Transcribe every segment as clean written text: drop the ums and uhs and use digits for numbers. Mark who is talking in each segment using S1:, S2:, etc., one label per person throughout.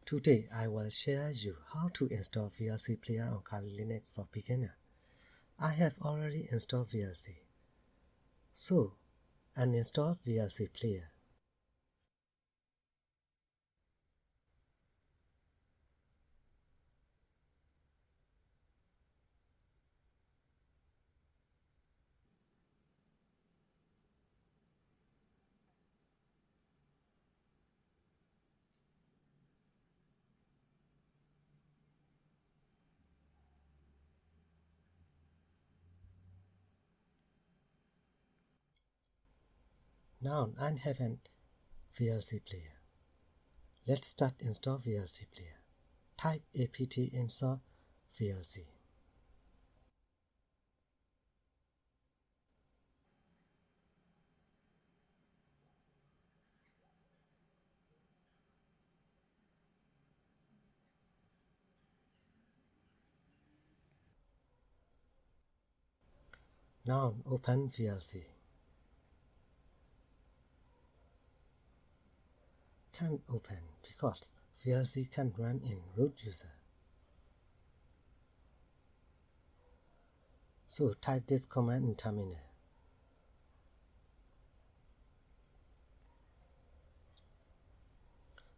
S1: Today I will share you how to install VLC player on Kali Linux for beginner. I have already installed VLC. So, uninstall VLC player. Now I have an VLC player. Let's start install VLC player. Type apt install VLC. Now open VLC. Can't open because VLC can't run in root user. So type this command in terminal.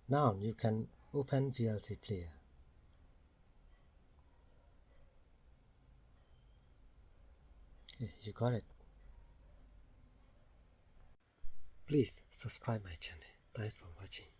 S1: Now you can open VLC player. Okay, you got it. Please subscribe my channel. Thanks for watching.